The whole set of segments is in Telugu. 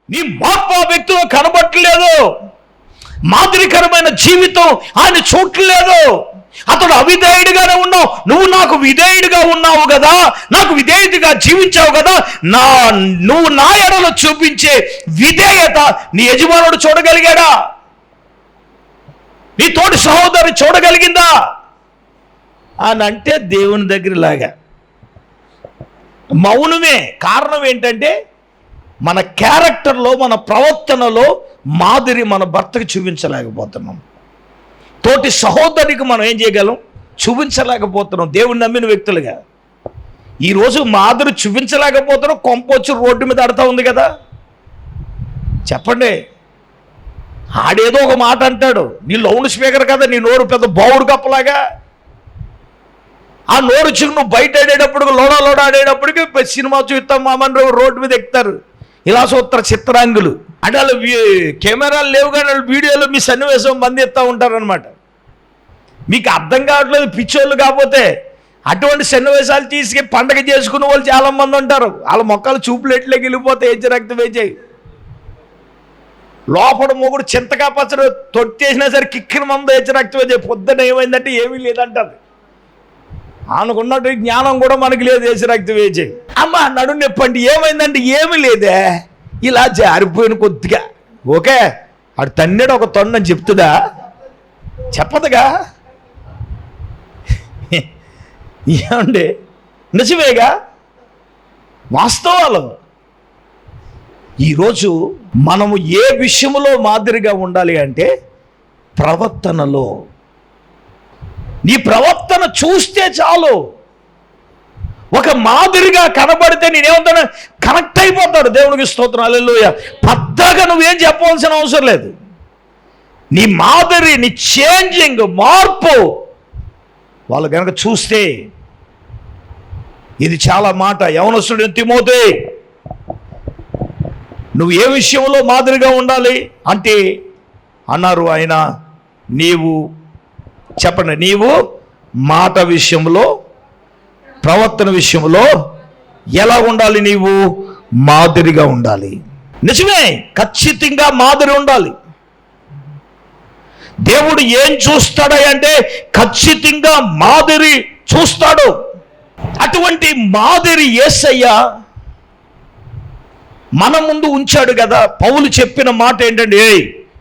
నీ మార్పు ఆ వ్యక్తిలో కనబట్టలేదు. మాదిరికరమైన జీవితం ఆయన చూడలేదు. అతడు అవిధేయుడిగానే ఉన్నావు. నువ్వు నాకు విధేయుడిగా ఉన్నావు కదా, నాకు విధేయుడిగా జీవించావు కదా, నువ్వు నా ఎడలో చూపించే విధేయత నీ యజమానుడు చూడగలిగాడా? నీ తోటి సహోదరి చూడగలిగిందా అని అంటే దేవుని దగ్గర లాగా మౌనమే. కారణం ఏంటంటే మన క్యారెక్టర్లో, మన ప్రవర్తనలో మాదిరి మన భర్తకు చూపించలేకపోతున్నాం. తోటి సహోదరికి మనం ఏం చేయగలం? చూపించలేకపోతున్నాం. దేవుని నమ్మిన వ్యక్తులుగా ఈరోజు మాదిరి చూపించలేకపోతున్నాం. కొంపొచ్చి రోడ్డు మీద ఆడుతూ ఉంది కదా. చెప్పండి, ఆడేదో ఒక మాట అంటాడు, నీ లౌడ్ స్పీకర్ కదా, నీ నోరు పెద్ద బావుడు కప్పలాగా. ఆ నోరు చిన్న నువ్వు బయట ఆడేటప్పుడు, లోడ ఆడేటప్పటికి సినిమా చూస్తాం మామని రోడ్డు మీద ఎక్కుతారు. ఇలా చూస్తారు చిత్రాంగులు అంటే వాళ్ళు కెమెరాలు లేవు కానీ వాళ్ళు వీడియోలో మీ సన్నివేశం మంది ఎత్తా ఉంటారనమాట. మీకు అర్థం కావట్లేదు పిచ్చోళ్ళు. కాకపోతే అటువంటి సన్నివేశాలు తీసుకుని పండగ చేసుకునే వాళ్ళు చాలామంది ఉంటారు. వాళ్ళ మొక్కలు చూపులెట్లోకి వెళ్ళిపోతే హెచ్చు రక్తం వేచేయి. లోపల మొగుడు చింతకా పచ్చడి తొట్టేసినా సరే కిక్కిన మందు హెచ్చు రక్తం వేచేయి. పొద్దున్న ఏమైందంటే ఏమీ లేదంటారు. అనుకున్నట్టు జ్ఞానం కూడా మనకి లేదు. హెచ్చు రక్తం వేచేయి. అమ్మ నడు నొప్పండి ఏమైందంటే ఏమీ లేదే, ఇలా జారిపోయిన కొద్దిగా. ఓకే, అటు తన్నడు ఒక తొండని చెప్తుందా? చెప్పదుగా. ఏమండి, నిజమేగా, వాస్తవాలు. ఈరోజు మనము ఏ విషయంలో మాదిరిగా ఉండాలి అంటే ప్రవర్తనలో. నీ ప్రవర్తన చూస్తే చాలు. ఒక మాదిరిగా కనబడితే నేనేమంటాను, కనెక్ట్ అయిపోతాడు. దేవునికి స్తోత్రం, హల్లెలూయా. పెద్దగా నువ్వేం చెప్పవలసిన అవసరం లేదు. నీ మాదిరి, నీ చేంజింగ్, మార్పు వాళ్ళు కనుక చూస్తే, ఇది చాలా మాట. యవనస్తుడు తిమోతే, నువ్వు ఏ విషయంలో మాదిరిగా ఉండాలి అంటే అన్నారు ఆయన, నీవు చెప్పండి, నీవు మాట విషయంలో, ప్రవర్తన విషయంలో ఎలా ఉండాలి? నీవు మాదిరిగా ఉండాలి. నిజమే, ఖచ్చితంగా మాదిరి ఉండాలి. దేవుడు ఏం చూస్తాడు అంటే ఖచ్చితంగా మాదిరి చూస్తాడు. అటువంటి మాదిరి యేసయ్య మన ముందు ఉంచాడు కదా. పౌలు చెప్పిన మాట ఏంటంటే,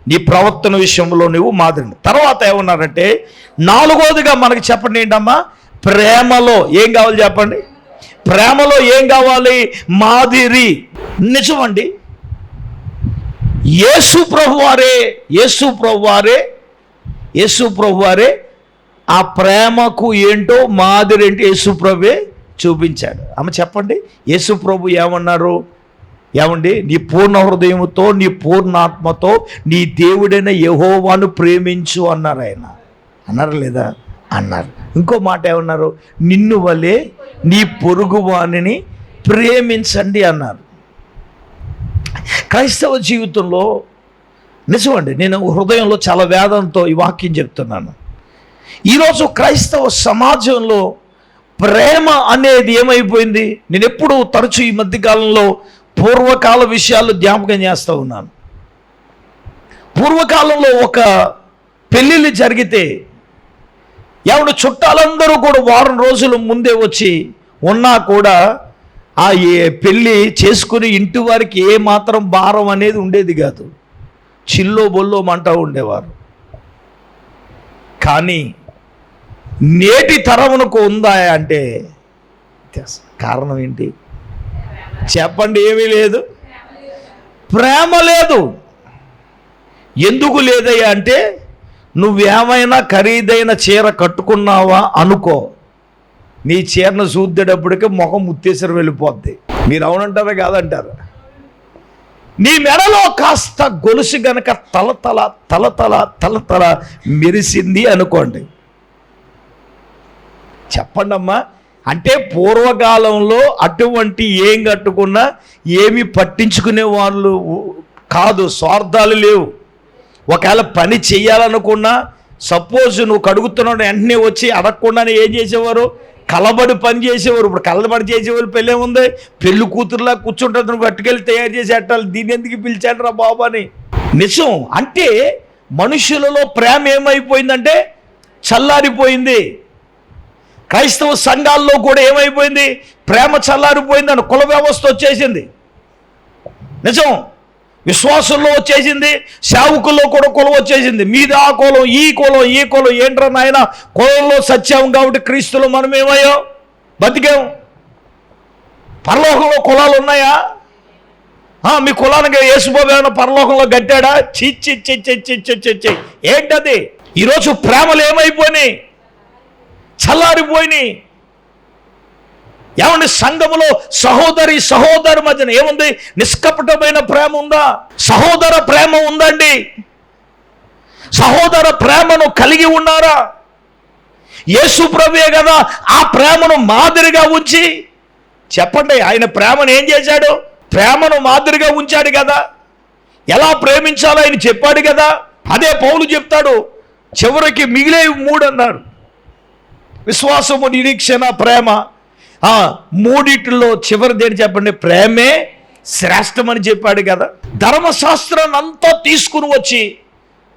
నీ ప్రవర్తన విషయంలో నువ్వు మాదిరి. తర్వాత ఏమన్నారంటే, నాలుగోదిగా మనకి చెప్పండి ఏంటమ్మా, ప్రేమలో ఏం కావాలి చెప్పండి. ప్రేమలో ఏం కావాలి? మాదిరి. నిజమండి, యేసు ప్రభు వారే ఆ ప్రేమకు ఏంటో మాదిరి ఏంటి యేసు ప్రభువే చూపించాడు. అమ్మ చెప్పండి, యేసు ప్రభు ఏమన్నారు? ఏమండి, నీ పూర్ణ హృదయముతో, నీ పూర్ణాత్మతో నీ దేవుడైన యెహోవాను ప్రేమించు అన్నారు. ఆయన అన్నారు లేదా? అన్నారు. ఇంకో మాట ఏమన్నారు? నిన్ను వలె నీ పొరుగు వానిని ప్రేమించండి అన్నారు. క్రైస్తవ జీవితంలో నిజమండి, నేను హృదయంలో చాలా వేదంతో ఈ వాక్యం చెప్తున్నాను. ఈరోజు క్రైస్తవ సమాజంలో ప్రేమ అనేది ఏమైపోయింది? నేను ఎప్పుడు తరచు ఈ మధ్యకాలంలో పూర్వకాల విషయాలు జ్ఞాపకం చేస్తూ ఉన్నాను. పూర్వకాలంలో ఒక పెళ్ళిళ్ళు జరిగితే ఎవడు చుట్టాలందరూ కూడా వారం రోజుల ముందే వచ్చి ఉన్నా కూడా ఆ పెళ్ళి చేసుకుని ఇంటి వారికి ఏ మాత్రం భారం అనేది ఉండేది కాదు. చిల్లో బొల్లో మంటూ ఉండేవారు. కానీ నేటి తరమునకు ఉందా అంటే కారణం ఏంటి చెప్పండి? ఏమీ లేదు, ప్రేమ లేదు. ఎందుకు లేదయ్యా అంటే, నువ్వేమైనా ఖరీదైన చీర కట్టుకున్నావా అనుకో, నీ చీరను చూద్దేటప్పటికి ముఖం ముత్తేసరి వెళ్ళిపోద్ది. మీరు అవునంటారా కాదంటారా? నీ మెడలో కాస్త గొలుసు గనక తలతల మెరిసింది అనుకోండి, చెప్పండి అమ్మా. అంటే పూర్వకాలంలో అటువంటి ఏం కట్టుకున్నా ఏమి పట్టించుకునే వాళ్ళు కాదు, స్వార్థాలు లేవు. ఒకవేళ పని చెయ్యాలనుకున్నా, సపోజ్ నువ్వు కడుగుతున్నావు వెంటనే వచ్చి అడగకుండానే ఏం చేసేవారు? కలబడి పని చేసేవారు. ఇప్పుడు కలబడి చేసేవాళ్ళు పెళ్ళి ఏముంది, పెళ్లి కూతురులా కూర్చుంటుంది, నువ్వు పట్టుకెళ్ళి తయారు చేసి అట్టాలి, దీన్ని ఎందుకు పిలిచాడు రా బాబు అని. నిజం. అంటే మనుషులలో ప్రేమ ఏమైపోయిందంటే చల్లారిపోయింది. క్రైస్తవ సంఘాల్లో కూడా ఏమైపోయింది, ప్రేమ చల్లారిపోయిందని కుల వ్యవస్థ వచ్చేసింది. నిజం. విశ్వాసంలో వచ్చేసింది, సేవకుల్లో కూడా కులం వచ్చేసింది. మీద ఆ కులం, ఈ కులం, ఈ కులం. ఏంట్రా నాయన, కులంలో సత్యం కాబట్టి క్రీస్తులో మనం ఏమయ్యో బతికాం. పరలోకంలో కులాలు ఉన్నాయా? మీ కులానికి యేసుబాబు ఏమైనా పరలోకంలో గట్టాడా? చిచ్చి ఏంటది? ఈరోజు ప్రేమలు ఏమైపోయినాయి, చల్లారిపోయినాయి. ఏమండి, సంఘములో సహోదరి మధ్యన ఏముంది? నిష్కపటమైన ప్రేమ ఉందా? సహోదర ప్రేమ ఉందండి. సహోదర ప్రేమను కలిగి ఉన్నారా? యేసు ప్రభువే కదా ఆ ప్రేమను మాదిరిగా ఉంచి, చెప్పండి, ఆయన ప్రేమను ఏం చేశాడు? ప్రేమను మాదిరిగా ఉంచాడు కదా. ఎలా ప్రేమించాలో ఆయన చెప్పాడు కదా. అదే పౌలు చెప్తాడు, చివరికి మిగిలే 3 అన్నాడు. విశ్వాసము, నిరీక్షణ, ప్రేమ. మూడిట్లో చివరిది ఏంటి చెప్పండి? ప్రేమే శ్రేష్టమని చెప్పాడు కదా. ధర్మశాస్త్రాన్ని అంతా తీసుకుని వచ్చి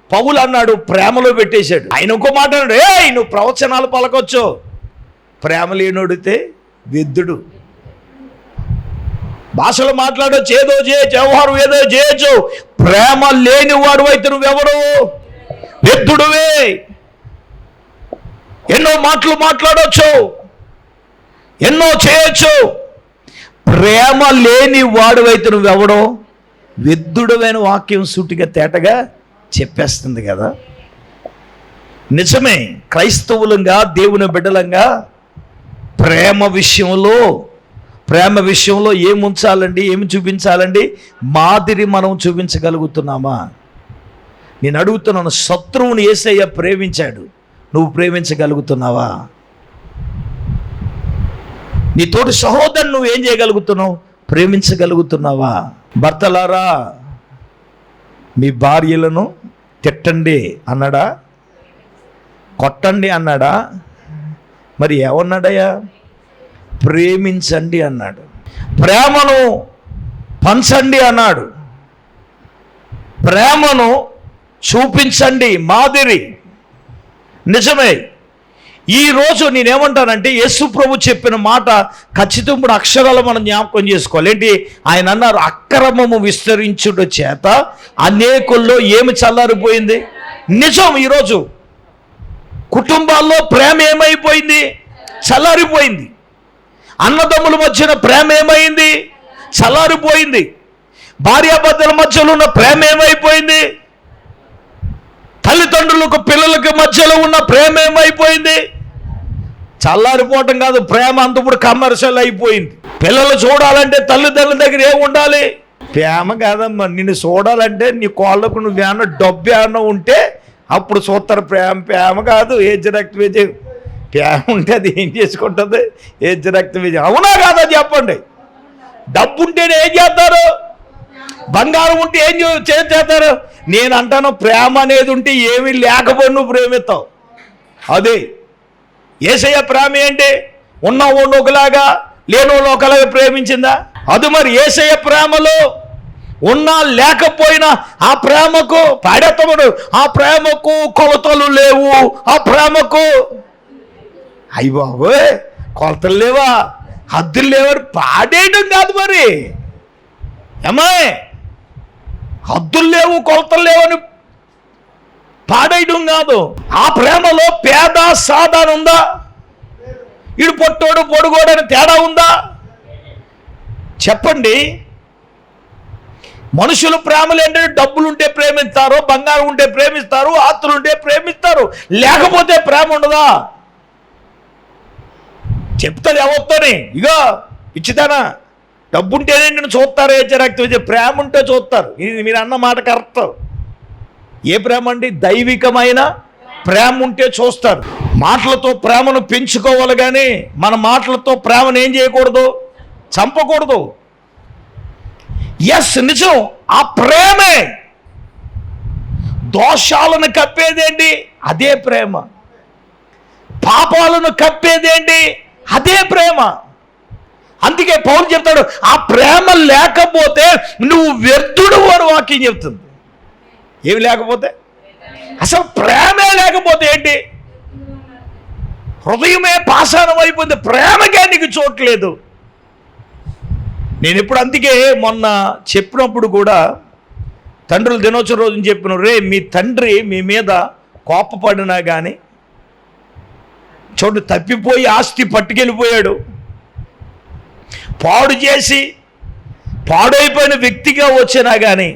పౌలు అన్నాడు ప్రేమలో పెట్టేశాడు. ఆయన ఇంకో మాట అన్నాడు, నువ్వు ప్రవచనాలు పలకొచ్చు, ప్రేమ లేనోడితే విద్దుడు. భాషలు మాట్లాడొచ్చు, ఏదో చేయొచ్చు, వ్యవహారం ఏదో చేయొచ్చు, ప్రేమ లేని వాడు అయితే నువ్వెవరు? విద్దుడువే. ఎన్నో మాటలు మాట్లాడొచ్చు, ఎన్నో చేయొచ్చు, ప్రేమ లేని వాడు అయితే నువ్వెవడో విద్దుడమైన వాక్యం సూటిగా తేటగా చెప్పేస్తుంది కదా. నిజమే. క్రైస్తవులంగా, దేవుని బిడ్డలంగా ప్రేమ విషయంలో ఏమి ఉంచాలండి, ఏమి చూపించాలండి? మాదిరి మనం చూపించగలుగుతున్నామా? నేను అడుగుతున్నాను, శత్రువుని యేసయ్య ప్రేమించాడు, నువ్వు ప్రేమించగలుగుతున్నావా? నీ తోటి సహోదరుని నువ్వు ఏం చేయగలుగుతున్నావు? ప్రేమించగలుగుతున్నావా? భర్తలారా, మీ భార్యలను తిట్టండి అన్నాడా? కొట్టండి అన్నాడా? మరి ఏమన్నాడయ్యా? ప్రేమించండి అన్నాడు. ప్రేమను పంచండి అన్నాడు. ప్రేమను చూపించండి, మాదిరి. నిజమే. ఈరోజు నేనేమంటానంటే, యేసు ప్రభు చెప్పిన మాట ఖచ్చితంగా అక్షరాలు మనం జ్ఞాపకం చేసుకోవాలి. ఏంటి ఆయన అన్నారు? అక్రమము విస్తరించుట చేత అనేకుల్లో ఏమి చల్లారిపోయింది? నిజం. ఈరోజు కుటుంబాల్లో ప్రేమ ఏమైపోయింది? చల్లారిపోయింది. అన్నదమ్ముల మధ్యన ప్రేమ ఏమైంది? చల్లారిపోయింది. భార్యాభర్తల మధ్యలో ఉన్న ప్రేమ ఏమైపోయింది? తల్లిదండ్రులకు పిల్లలకు మధ్యలో ఉన్న ప్రేమ ఏమైపోయింది? చల్లారిపోవటం కాదు, ప్రేమ అంత ఇప్పుడు కమర్షియల్ అయిపోయింది. పిల్లలు చూడాలంటే తల్లిదండ్రుల దగ్గర ఏమి ఉండాలి? ప్రేమ కాదమ్మా. నిన్ను చూడాలంటే నీ కోళ్ళకు నువ్వు ఏమన్నా డబ్బు ఏమన్నా ఉంటే అప్పుడు చూస్తారు. ప్రేమ కాదు. ఏజ్ రక్త విజయం ప్రేమ ఉంటే అది ఏం చేసుకుంటుంది? ఏజ్ రక్త విజయం. అవునా కాదా చెప్పండి? డబ్బు ఉంటేనే ఏం చేస్తారు? బంగారం ఉంటే ఏం చేస్తారు? నేను అంటాను, ప్రేమ అనేది ఉంటే ఏమీ లేకపోయి నువ్వు ప్రేమిస్తావు. అదే యేసయ్య ప్రేమ ఏంటి? ఉన్నవాడు ఒకలాగా, లేనివాడు ఒకలాగా ప్రేమించిందా? అది మరి యేసయ్య ప్రేమలో ఉన్నా లేకపోయినా ఆ ప్రేమకు పాడేస్తాడు. ఆ ప్రేమకు కొలతలు లేవు. ఆ ప్రేమకు అయ్యి బాబు కొలతలు లేవా, హద్దులు లేవని పాడేయడం కాదు. మరి ఏమాయ్, హద్దులు లేవు, కొలతలు లేవని పాడేయడం కాదు. ఆ ప్రేమలో పేద సాధారణ ఉందా? ఇడు పొట్టోడు పొడుగోడని తేడా ఉందా? చెప్పండి. మనుషుల ప్రేమలు ఏంటంటే డబ్బులుంటే ప్రేమిస్తారు, బంగారం ఉంటే ప్రేమిస్తారు, ఆస్తులు ఉంటే ప్రేమిస్తారు, లేకపోతే ప్రేమ ఉండదా? చెప్తారు ఎవరితోని, ఇగో ఇచ్చితానా, డబ్బుంటేనే నేను చూస్తారు. రక్తం ప్రేమ ఉంటే చూస్తారు. ఇది మీరు అన్న మాట కరెక్ట్. ఏ ప్రేమ అండి? దైవికమైన ప్రేమ ఉంటే చూస్తారు. మాటలతో ప్రేమను పెంచుకోవాలి, కానీ మన మాటలతో ప్రేమను ఏం చేయకూడదు? చంపకూడదు. ఎస్, నిజం. ఆ ప్రేమే దోషాలను కప్పేదేంటి? అదే ప్రేమ. పాపాలను కప్పేదేంటి? అదే ప్రేమ. అందుకే పౌలు చెప్తాడు, ఆ ప్రేమ లేకపోతే నువ్వు వ్యర్థుడు అని వాక్యం చెప్తుంది. ఏమి లేకపోతే? అసలు ప్రేమే లేకపోతే ఏంటి? హృదయమే పాషాణం అయిపోయింది, ప్రేమకే నీకు చోట్లేదు. నేను ఇప్పుడు అందుకే మొన్న చెప్పినప్పుడు కూడా తండ్రుల దినోత్సవం రోజుని చెప్పిన, రే మీ తండ్రి మీ మీద కోపపడినా కానీ చోటు తప్పిపోయి ఆస్తి పట్టుకెళ్ళిపోయాడు, పాడు చేసి పాడైపోయిన వ్యక్తిగా వచ్చినా కానీ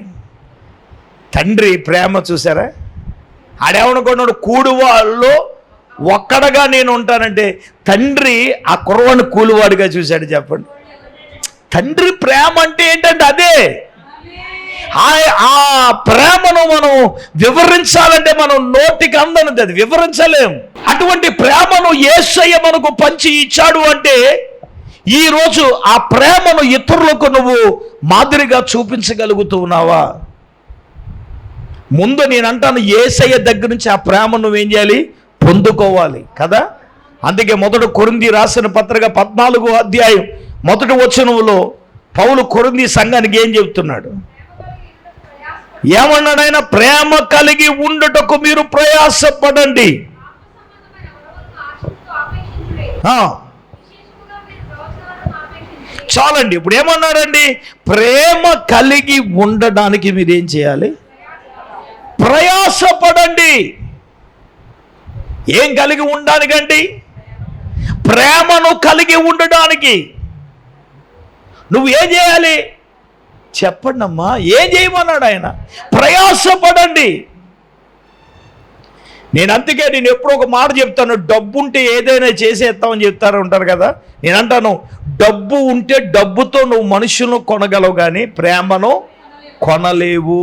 తండ్రి ప్రేమ చూసారా? ఆడేమనుకున్నాడు, కూడువాళ్ళలో ఒక్కడగా నేను ఉంటానంటే తండ్రి ఆ కుర్రవాడిని కూలివాడిగా చూశాడు. చెప్పండి, తండ్రి ప్రేమ అంటే ఏంటంటే అదే. ఆ ప్రేమను మనం వివరించాలంటే మనం నోటికి అందనిది, అది వివరించలేం. అటువంటి ప్రేమను యేసయ్య మనకు పంచి ఇచ్చాడు అంటే ఈరోజు ఆ ప్రేమను ఇతరులకు నువ్వు మాదిరిగా చూపించగలుగుతూ ఉన్నావా? ముందు నేను అంటాను, యేసయ్య దగ్గర నుంచి ఆ ప్రేమ నువ్వేం చేయాలి? పొందుకోవాలి కదా. అందుకే మొదటి కొరింథీ రాసిన పత్రిక 14వ అధ్యాయం 1వ వచనంలో పౌలు కొరింథీ సంఘానికి ఏం చెప్తున్నాడు? ఏమన్నాడు ఆయన? ప్రేమ కలిగి ఉండుటకు మీరు ప్రయాసపడండి. చాలండి. ఇప్పుడు ఏమన్నాడండి? ప్రేమ కలిగి ఉండడానికి మీరేం చేయాలి? ప్రయాసపడండి. ఏం కలిగి ఉండడానికండి? ప్రేమను కలిగి ఉండడానికి నువ్వు ఏం చేయాలి చెప్పండి అమ్మా? ఏం చేయమన్నాడు ఆయన? ప్రయాసపడండి. అందుకే నేను ఎప్పుడో ఒక మాట చెప్తాను, డబ్బు ఉంటే ఏదైనా చేసేస్తామని చెప్తారు ఉంటారు కదా. నేను అంటాను, డబ్బు ఉంటే డబ్బుతో నువ్వు మనుషులను కొనగలవు కానీ ప్రేమను కొనలేవు.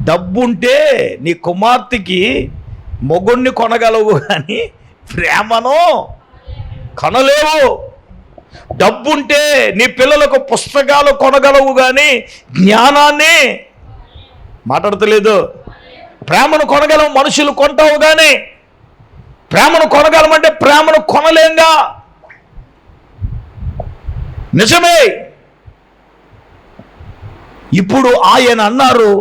డబ్బుంటే నీ కుమార్తెకి మొగుణ్ణి కొనగలవు కానీ ప్రేమను కొనలేవు. డబ్బుంటే నీ పిల్లలకు పుస్తకాలు కొనగలవు కానీ జ్ఞానాన్ని మాట్లాడతలేదు. ప్రేమను కొనగలవు, మనుషులు కొంటావు కానీ ప్రేమను కొనగలమంటే ప్రేమను కొనలేంగా. నిజమే. ఇప్పుడు ఆయన అన్నారు,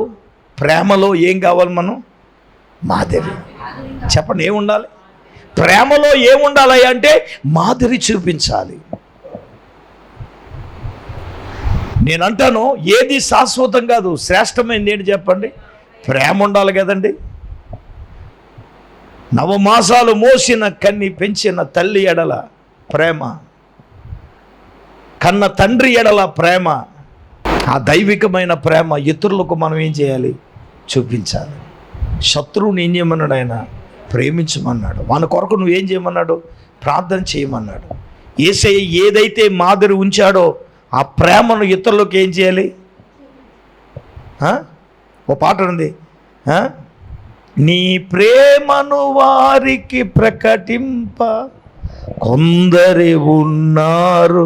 ప్రేమలో ఏం కావాలి? మనం మాదిరి. చెప్పండి, ఏముండాలి? ప్రేమలో ఏముండాలి అంటే మాదిరి చూపించాలి. నేను అంటాను, ఏది శాశ్వతం కాదు, శ్రేష్టమైనది ఏంటి చెప్పండి? ప్రేమ ఉండాలి కదండి. నవమాసాలు మోసిన కన్ని పెంచిన తల్లి ఎడల ప్రేమ, కన్న తండ్రి ఎడల ప్రేమ, ఆ దైవికమైన ప్రేమ ఇతరులకు మనం ఏం చేయాలి? చూపించాలి. శత్రువుని ఏం చేయమన్నాడు ఆయన? ప్రేమించమన్నాడు. వాని కొరకు నువ్వు ఏం చేయమన్నాడు? ప్రార్థన చేయమన్నాడు. యేసయ్య ఏదైతే మాదిరి ఉంచాడో ఆ ప్రేమను ఇతరులకు ఏం చేయాలి? ఓ పాట ఉంది, నీ ప్రేమను వారికి ప్రకటింప కొందరి ఉన్నారు,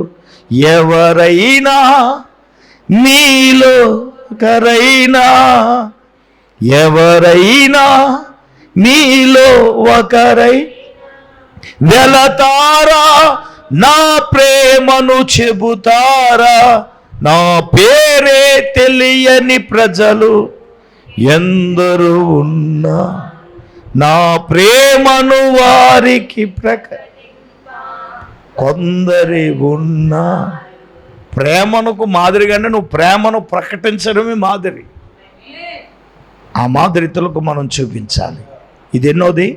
ఎవరైనా నీలో ఒకరైనా, ఎవరైనా నీలో ఒకరై వెళతారా, నా ప్రేమను చెబుతారా, నా పేరే తెలియని ప్రజలు ఎందరు ఉన్నా, నా ప్రేమను వారికి కొందరి ఉన్నా. ప్రేమనుకు మాదిరిగానే నువ్వు ప్రేమను ప్రకటించడమే మాదిరి. ఆ మాదిరితులకు మనం చూపించాలి. ఇది ఎన్నోది?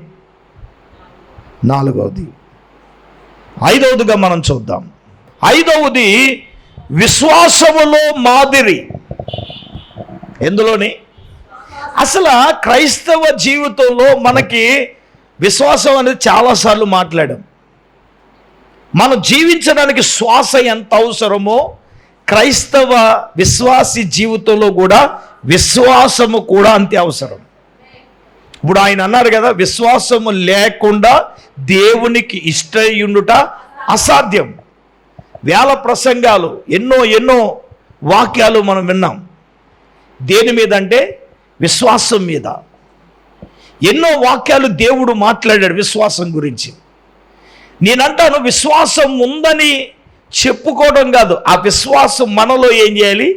4వది. 5వదిగా మనం చూద్దాం. 5వది విశ్వాసములో మాదిరి. ఎందులోని? అసలు క్రైస్తవ జీవితంలో మనకి విశ్వాసం అనేది చాలాసార్లు మాట్లాడాం. మనం జీవించడానికి శ్వాస ఎంత అవసరమో క్రైస్తవ విశ్వాసి జీవితంలో కూడా విశ్వాసము కూడా అంతే అవసరం. ఇప్పుడు ఆయన అన్నారు కదా, విశ్వాసము లేకుండా దేవునికి ఇష్టయుండుట అసాధ్యం. వేల ప్రసంగాలు, ఎన్నో వాక్యాలు మనం విన్నాం. దేని మీద అంటే విశ్వాసం మీద. ఎన్నో వాక్యాలు దేవుడు మాట్లాడాడు విశ్వాసం గురించి. నేనంటాను, విశ్వాసం ఉందని చెప్పుకోవడం కాదు, ఆ విశ్వాసం మనలో ఏం చేయాలి?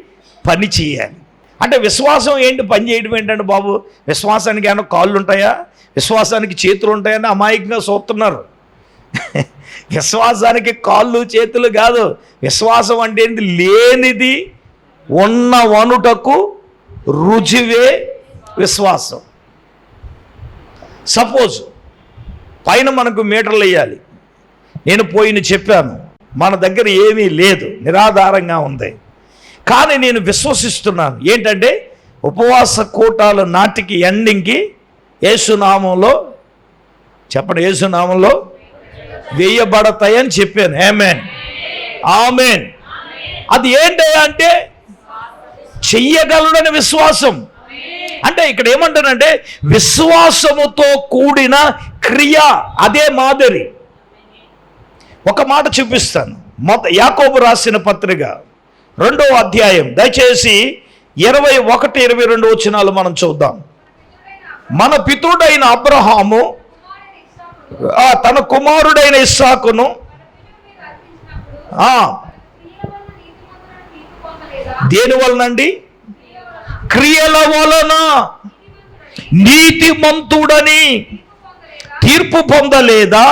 పని చేయాలి. అంటే విశ్వాసం ఏంటి, పని చేయడం ఏంటంటే బాబు, విశ్వాసానికి ఏమైనా కాళ్ళు ఉంటాయా, విశ్వాసానికి చేతులు ఉంటాయని అమాయకంగా చూస్తున్నారు. విశ్వాసానికి కాళ్ళు చేతులు కాదు. విశ్వాసం అంటే ఏంటి? లేనిది ఉన్నవనుటకు రుజువే విశ్వాసం. సపోజ్ పైన మనకు మీటర్లు వేయాలి, నేను పోయిన చెప్పాను, మన దగ్గర ఏమీ లేదు, నిరాధారంగా ఉంది, కానీ నేను విశ్వసిస్తున్నాను ఏంటంటే ఉపవాస కూటాల నాటికి ఎండింగ్కి యేసునామంలో చెప్పండి, యేసునామంలో వేయబడతాయని చెప్పాను. ఆమేన్, ఆమేన్. అది ఏంటి అంటే చెయ్యగలడని విశ్వాసం. అంటే ఇక్కడ ఏమంటానంటే విశ్వాసముతో కూడిన క్రియ, అదే మాదిరి. ఒక మాట చూపిస్తాను. యాకోబు రాసిన పత్రిక 2వ అధ్యాయం, దయచేసి 21, 22 వచనాలు మనం చూద్దాం. మన పితరుడైన అబ్రహాము తన కుమారుడైన ఇస్సాకును దేని వలనండి? క్రియల వలన నీతిమంతుడని తీర్పు పొందలేదా?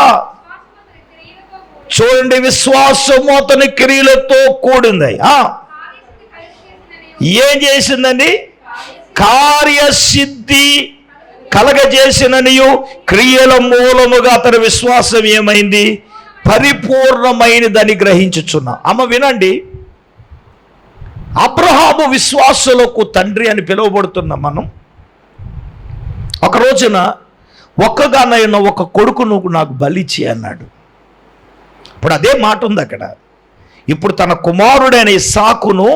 చూడండి, విశ్వాసము అతని క్రియలతో కూడింది. ఏం చేసిందండి? కార్యసిద్ధి కలగజేసిననియు క్రియల మూలముగా అతని విశ్వాసం ఏమైంది? పరిపూర్ణమైనదని గ్రహించుచున్నా. అమ్మ వినండి, అబ్రహాము విశ్వాసులకు తండ్రి అని పిలువబడుతున్న మనం ఒక రోజున ఒక్కగానైనా ఒక కొడుకు నువ్వు నాకు బలిచ్చి అన్నాడు. ఇప్పుడు అదే మాట ఉంది అక్కడ. ఇప్పుడు తన కుమారుడైన ఇస్సాకును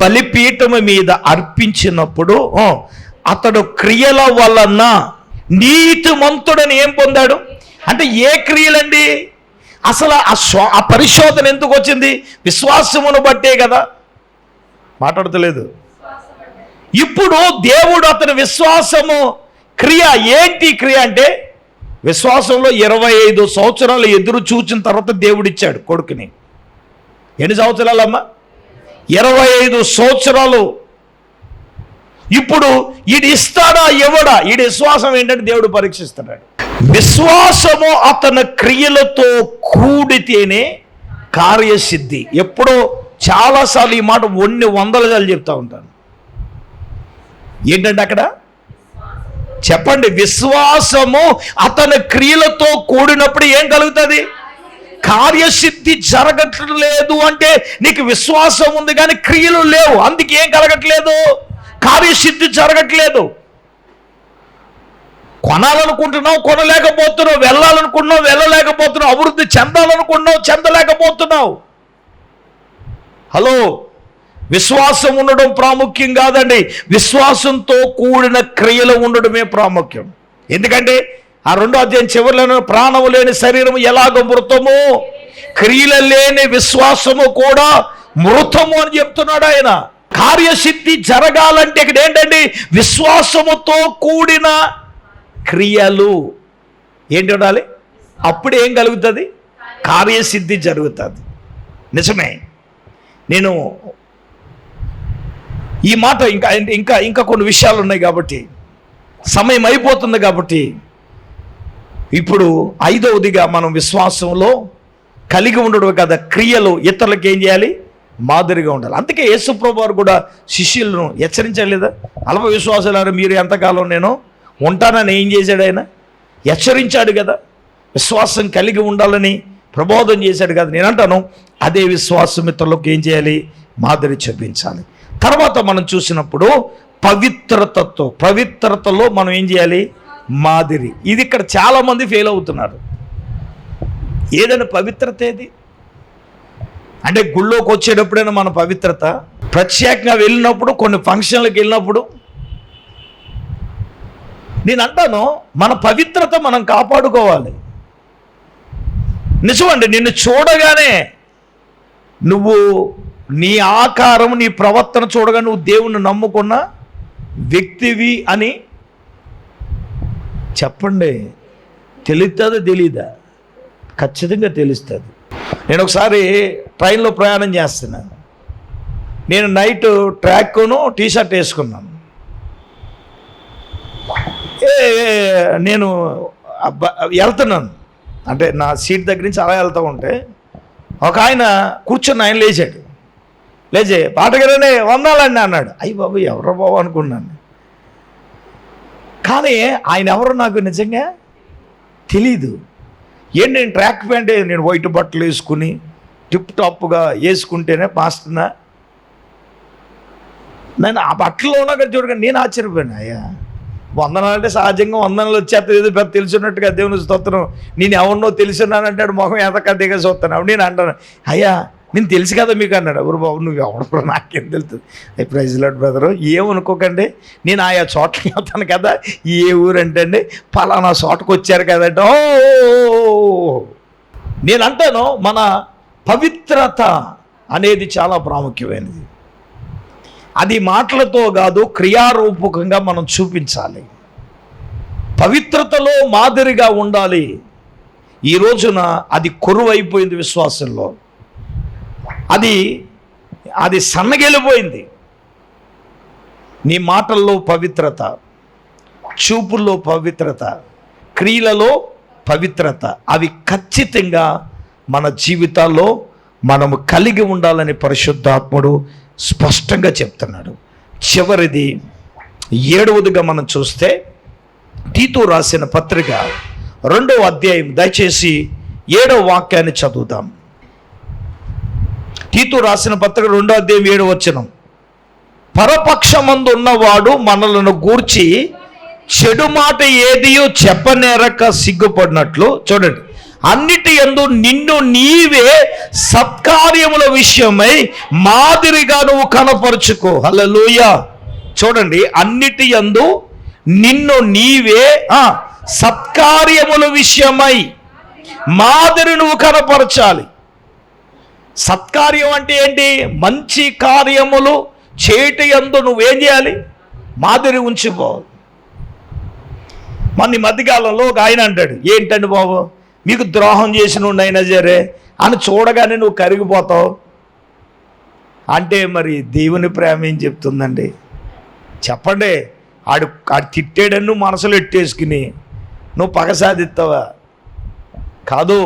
బలిపీఠము మీద అర్పించినప్పుడు అతడు క్రియల వలన నీతిమంతుడని ఏం పొందాడు? అంటే ఏ క్రియలండి? అసలు ఆ పరిశోధన ఎందుకు వచ్చింది? విశ్వాసమును బట్టే కదా. మాట్లాడతలేదు. ఇప్పుడు దేవుడు అతని విశ్వాసము క్రియ ఏంటి? క్రియ అంటే విశ్వాసంలో 25 సంవత్సరాలు ఎదురు చూచిన తర్వాత దేవుడిచ్చాడు కొడుకుని. ఎన్ని సంవత్సరాలమ్మా? 25 సంవత్సరాలు. ఇప్పుడు ఈడు ఇస్తాడా ఇవ్వడా? ఈడి విశ్వాసం ఏంటంటే దేవుడు పరీక్షిస్తున్నాడు. విశ్వాసము అతని క్రియలతో కూడితేనే కార్యసిద్ధి. ఎప్పుడో చాలాసార్లు ఈ మాట 100 సార్లు చెప్తా ఉంటాను. ఏంటంటే అక్కడ చెప్పండి, విశ్వాసము అతని క్రియలతో కూడినప్పుడు ఏం కలుగుతుంది? కార్యసిద్ధి జరగట్లేదు. అంటే నీకు విశ్వాసం ఉంది కానీ క్రియలు లేవు, అందుకే ఏం కలగట్లేదు? కార్యసిద్ధి జరగట్లేదు. కొనాలనుకుంటున్నావు, కొనలేకపోతున్నావు, వెళ్ళాలనుకుంటున్నావు, వెళ్ళలేకపోతున్నావు, అభివృద్ధి చెందాలనుకుంటున్నావు, చెందలేకపోతున్నావు. హలో, విశ్వాసం ఉండడం ప్రాముఖ్యం కాదండి, విశ్వాసంతో కూడిన క్రియలు ఉండడమే ప్రాముఖ్యం. ఎందుకంటే ఆ 2వ అధ్యాయం చివరిలో ప్రాణము లేని శరీరము ఎలాగ మృతము, క్రియలు లేని విశ్వాసము కూడా మృతము అని చెప్తున్నాడు ఆయన. కార్యసిద్ధి జరగాలంటే ఇక్కడ ఏంటండి? విశ్వాసముతో కూడిన క్రియలు ఏంటి ఉండాలి? అప్పుడు ఏం కలుగుతుంది? కార్యసిద్ధి జరుగుతుంది. నిజమే. నేను ఈ మాట ఇంకా కొన్ని విషయాలు ఉన్నాయి కాబట్టి సమయం అయిపోతుంది కాబట్టి ఇప్పుడు 5వదిగా మనం విశ్వాసంలో కలిగి ఉండడం కదా, క్రియలు ఇతరులకు ఏం చేయాలి? మాదిరిగా ఉండాలి. అందుకే యేసుప్రభువు వారు కూడా శిష్యులను హెచ్చరించలేదా? అల్ప విశ్వాసాలు మీరు ఎంతకాలం నేను ఉంటానని ఏం చేశాడు? ఆయన హెచ్చరించాడు కదా, విశ్వాసం కలిగి ఉండాలని ప్రబోధం చేశాడు కదా. నేను అంటాను, అదే విశ్వాసం ఇతరులకు ఏం చేయాలి? మాదిరి చూపించాలి. తర్వాత మనం చూసినప్పుడు పవిత్రతలో మనం ఏం చేయాలి? మాదిరి. ఇది ఇక్కడ చాలామంది ఫెయిల్ అవుతున్నారు. ఏదైనా పవిత్రత ఏది అంటే గుళ్ళోకి వచ్చేటప్పుడైనా మన పవిత్రత, ప్రత్యేకంగా వెళ్ళినప్పుడు, కొన్ని ఫంక్షన్లకు వెళ్ళినప్పుడు. నేను అంటాను, మన పవిత్రత మనం కాపాడుకోవాలి. నిజమండి, నిన్ను చూడగానే నువ్వు నీ ఆకారం, నీ ప్రవర్తన చూడగా నువ్వు దేవుణ్ణి నమ్ముకున్న వ్యక్తివి అని చెప్పండి, తెలుస్తుందో తెలీదా? ఖచ్చితంగా తెలుస్తుంది. నేను ఒకసారి ట్రైన్లో ప్రయాణం చేస్తున్నాను. నేను నైట్ ట్రాక్ను టీషర్ట్ వేసుకున్నాను. నేను వెళ్తున్నాను, అంటే నా సీట్ దగ్గర నుంచి అలా వెళ్తూ ఉంటే ఒక ఆయన కూర్చొని ఆయన లేచాడు. లేచే పాటగానే వందాలండి అన్నాడు. అయ్యి బాబు ఎవరో బాబు అనుకున్నాను. కానీ ఆయన ఎవరో నాకు నిజంగా తెలీదు. ఏంటి, నేను ట్రాక్ ప్యాంట్, నేను వైట్ బట్టలు వేసుకుని టిప్ టాప్గా వేసుకుంటేనే పాస్తున్నా. నేను ఆ బట్టలో ఉన్నా కదా చూడగా నేను ఆశ్చర్యపోయాను. అయ్యా వందనాలు అంటే సహజంగా వందనాలు వచ్చేస్తుంది, ఏదో పెద్ద తెలుసున్నట్టుగా దేవుని స్తోత్రం. నేను ఎవరినో తెలుసున్నానంటాడు, మొహం ఎదక దిగ చూస్తున్నావు. నేను అంటాను, అయ్యా నేను తెలుసు కదా మీకు అన్నాడు. ఎవరు బాబు నువ్వు ఎవరు, నాకేం తెలుస్తుంది. అయ్యి ప్రైజ్ లార్డ్ బ్రదరు, ఏమనుకోకండి, నేను ఆయా చోట్లకి వెళ్తాను కదా. ఏ ఊరు అంటే అండి, పలానా చోటకు వచ్చారు కదంటే. ఓ నేను అంటాను, మన పవిత్రత అనేది చాలా ప్రాముఖ్యమైనది. అది మాటలతో కాదు, క్రియారూపకంగా మనం చూపించాలి. పవిత్రతలో మాదిరిగా ఉండాలి. ఈ రోజున అది కొరువైపోయింది విశ్వాసంలో. అది సన్నగిలిపోయింది. నీ మాటల్లో పవిత్రత, చూపుల్లో పవిత్రత, క్రియలలో పవిత్రత, అవి ఖచ్చితంగా మన జీవితాల్లో మనము కలిగి ఉండాలని పరిశుద్ధాత్ముడు స్పష్టంగా చెప్తున్నాడు. చివరిది 7వదిగా మనం చూస్తే తీతు రాసిన పత్రిక 2వ అధ్యాయం, దయచేసి 7వ వాక్యాన్ని చదువుదాం. తీతు రాసిన పత్రిక 2వ అధ్యాయం 7వ వచనం. పరపక్షమందు ఉన్నవాడు మనలను గూర్చి చెడు మాట ఏదియో చెప్పనేరక సిగ్గుపడినట్లు, చూడండి, అన్నిటి యందు నిన్ను నీవే సత్కార్యముల విషయమై మాదిరిగా నువ్వు కనపరుచుకో. హల్లెలూయా. చూడండి, అన్నిటి యందు నిన్ను నీవే సత్కార్యముల విషయమై మాదిరి నువ్వు కనపరచాలి. సత్కార్యం అంటే ఏంటి? మంచి కార్యములు చేయట యందు నువ్వేం చేయాలి? మాదిరి ఉంచుకోవాలి. మన ఈ మధ్యకాలంలో ఒక ఆయన అంటాడు, ఏంటండి బాబు మీకు ద్రోహం చేసిన అయినా సరే అని చూడగానే నువ్వు కరిగిపోతావు అంటే మరి దేవుని ప్రేమ ఏం చెప్తుందండి? చెప్పండి. ఆడు తిట్టాడని నువ్వు మనసులో ఎట్టేసుకుని నువ్వు పగ సాధిస్తావా? కాదు.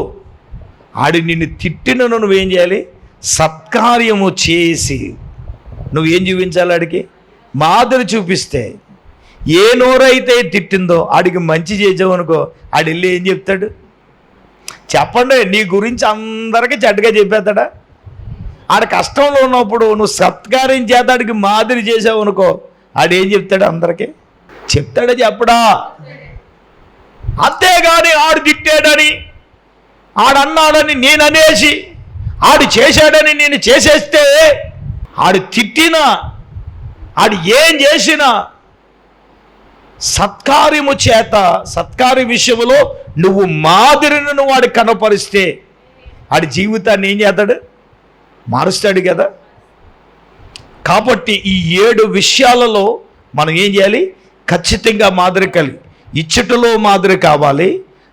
ఆడి నిన్ను తిట్టిన నువ్వేం చేయాలి? సత్కార్యము చేసి నువ్వేం చూపించాలి? ఆడికి మాదిరి చూపిస్తే, ఏ నోరైతే తిట్టిందో ఆడికి మంచి చేసావు అనుకో, ఆడు వెళ్ళి ఏం చెప్తాడు? చెప్పండి. నీ గురించి అందరికీ చెడ్డగా చెప్పేస్తాడా? ఆడ కష్టంలో ఉన్నప్పుడు నువ్వు సత్కార్యం చేత ఆడికి మాదిరి చేసావు అనుకో, ఆడేం చెప్తాడు? అందరికీ చెప్తాడా? చెప్పడా? అంతేగాని ఆడు తిట్టాడని, ఆడన్నాడని నేను అనేసి, ఆడు చేశాడని నేను చేసేస్తే, ఆడు తిట్టినా ఆడు ఏం చేసినా సత్కార్యము చేత, సత్కార్య విషయంలో నువ్వు మాదిరిని వాడు కనపరిస్తే ఆడి జీవితాన్ని ఏం చేస్తాడు? మారుస్తాడు కదా. కాబట్టి ఈ 7 విషయాలలో మనం ఏం చేయాలి? ఖచ్చితంగా మాదిరి కలిగి, ఇచ్చటలో మాదిరి కావాలి,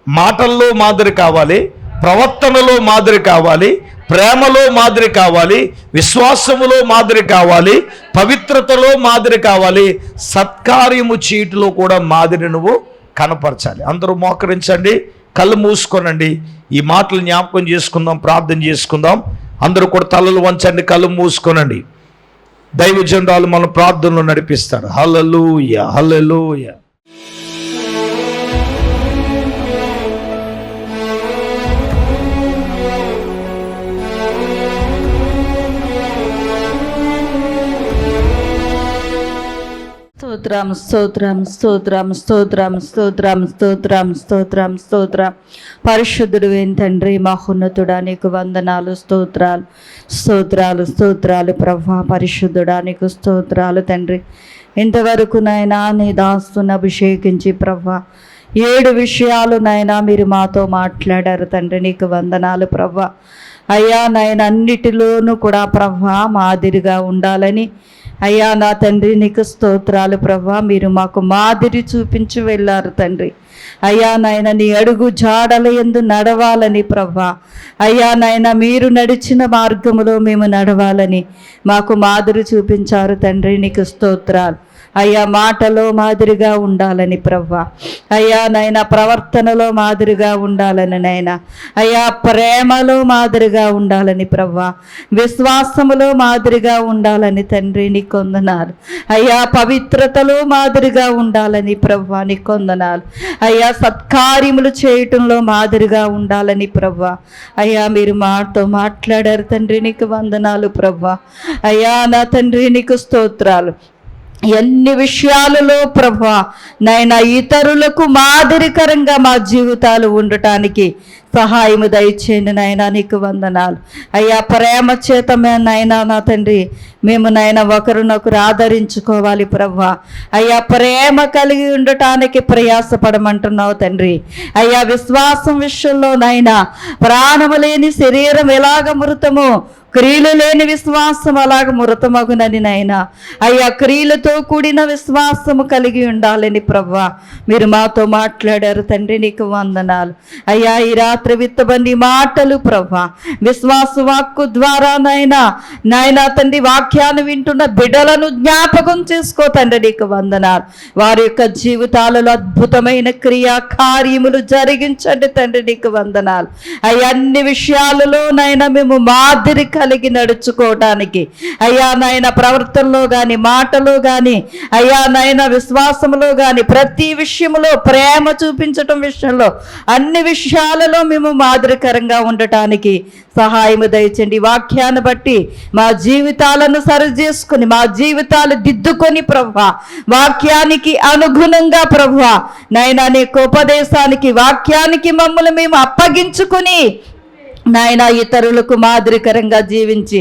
మాటల్లో మాదిరి కావాలి, ప్రవర్తనలో మాదిరి కావాలి, ప్రేమలో మాదిరి కావాలి, విశ్వాసములో మాదిరి కావాలి, పవిత్రతలో మాదిరి కావాలి, సత్కార్యము చీటులో కూడా మాదిరి నువ్వు కనపరచాలి. అందరూ మోకరించండి, కళ్ళు మూసుకోనండి. ఈ మాటలు జ్ఞాపకం చేసుకుందాం, ప్రార్థన చేసుకుందాం. అందరూ కూడా తలలు వంచండి, కళ్ళు మూసుకోనండి. దైవజనురాలు మన ప్రార్థనలో నడిపిస్తారు. హల్లెలూయా, హల్లెలూయా. స్తోత్రం స్తోత్రం స్తోత్రం స్తోత్రం స్తోత్రం స్తోత్రం స్తోత్రం స్తోత్రం. పరిశుద్ధుడు ఏం తండ్రి, మహోన్నతుడా నీకు వందనాలు, స్తోత్రాలు స్తోత్రాలు స్తోత్రాలు ప్రభా. పరిశుద్ధుడా నీకు స్తోత్రాలు తండ్రి. ఇంతవరకు నాయనా నీ దాస్తుని అభిషేకించి ప్రభా 7 విషయాలు నాయనా మీరు మాతో మాట్లాడారు తండ్రి. నీకు వందనాలు ప్రభా. అయ్యా నాయన, అన్నిటిలోనూ కూడా ప్రభా మాదిరిగా ఉండాలని అయ్యా నా తండ్రి నీకు స్తోత్రాలు ప్రభా. మీరు మాకు మాదిరి చూపించి వెళ్ళారు తండ్రి. అయ్యా నాయన నీ అడుగు జాడల యందు నడవాలని ప్రభా. అయ్యా నాయన మీరు నడిచిన మార్గములో మేము నడవాలని మాకు మాదిరి చూపించారు తండ్రి. నీకు స్తోత్రాలు. అయ్యా మాటలో మాదిరిగా ఉండాలని ప్రభా. అయ్యా నాయన ప్రవర్తనలో మాదిరిగా ఉండాలని నాయన. అయ్యా ప్రేమలో మాదిరిగా ఉండాలని ప్రభా. విశ్వాసములో మాదిరిగా ఉండాలని తండ్రి నీకు వందనాలు. అయ్యా పవిత్రతలో మాదిరిగా ఉండాలని ప్రభా నీకు వందనాలు. అయ్యా సత్కార్యములు చేయటంలో మాదిరిగా ఉండాలని ప్రభా. అయ్యా మీరు మాతో మాట్లాడారు తండ్రి. నీకు వందనాలు ప్రభా. అయ్యా నా తండ్రి నీకు స్తోత్రాలు. ఎన్ని విషయాలలో ప్రభా నాయన ఇతరులకు మాదిరికరంగా మా జీవితాలు ఉండటానికి సహాయము దయచేయండి నాయన. నీకు వందనాలు. అయ్యా ప్రేమ చేత నాయనా నా తండ్రి మేము నాయన ఒకరినొకరు ఆదరించుకోవాలి ప్రభా. అయ్యా ప్రేమ కలిగి ఉండటానికి ప్రయాసపడమంటున్నావు తండ్రి. అయ్యా విశ్వాసం విషయంలో నాయన ప్రాణము లేని శరీరం ఎలాగ మృతమో క్రియలు లేని విశ్వాసం అలాగ మృతమగునని నాయనా. అయ్యా క్రియలతో కూడిన విశ్వాసము కలిగి ఉండాలని ప్రభా మీరు మాతో మాట్లాడారు తండ్రి. నీకు వందనాలు. అయ్యా ఈ రాత్రి విత్తబడి మాటలు ప్రభా విశ్వాస వాక్కు ద్వారా నాయనా తండ్రి వాక్యాన్ని వింటున్న బిడ్డలను జ్ఞాపకం చేసుకో తండ్రి. నీకు వందనాలు. వారి యొక్క జీవితాలలో అద్భుతమైన క్రియా కార్యములు జరిగించండి తండ్రి. నీకు వందనాలు. అయ్యా అన్ని విషయాలలో నాయన మేము మాదిరి కలిగి నడుచుకోవటానికి అయ్యా నాయన ప్రవర్తనలో కానీ మాటలో కానీ అయ్యా నాయన విశ్వాసంలో కానీ ప్రతి విషయంలో ప్రేమ చూపించటం విషయంలో అన్ని విషయాలలో మేము మాదిరికరంగా ఉండటానికి సహాయము దయచండి. వాక్యాన్ని బట్టి మా జీవితాలను సరి చేసుకుని మా జీవితాలు దిద్దుకొని ప్రభా వాక్యానికి అనుగుణంగా ప్రభా నాయన నీకు ఉపదేశానికి వాక్యానికి మమ్మల్ని మేము అప్పగించుకుని నాయన ఇతరులకు మాదిరికరంగా జీవించి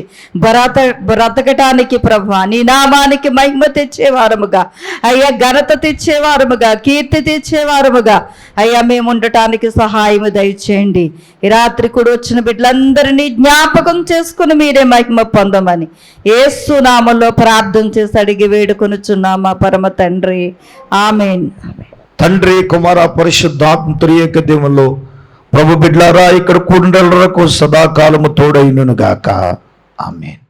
బ్రతకటానికి ప్రభా నీ నామానికి మహిమ తెచ్చేవారముగా అయ్యా ఘనత తెచ్చేవారముగా కీర్తి తెచ్చేవారముగా అయ్యా మేము ఉండటానికి సహాయము దయచేయండి. ఈ రాత్రి కూడా వచ్చిన బిడ్డలందరినీ జ్ఞాపకం చేసుకుని మీరే మహిమ పొందమని యేసు నామములో ప్రార్థన చేసి అడిగి వేడుకొనుచున్నామా పరమ తండ్రి. ఆమేన్. తండ్రి కుమార పరిశుద్ధాత్మ త్రియేక దేవుల్లో ప్రభు బిడ్లారా ఇక్కడ కూడినలకు సదాకాలము తోడైనను గాక. ఆమేన్.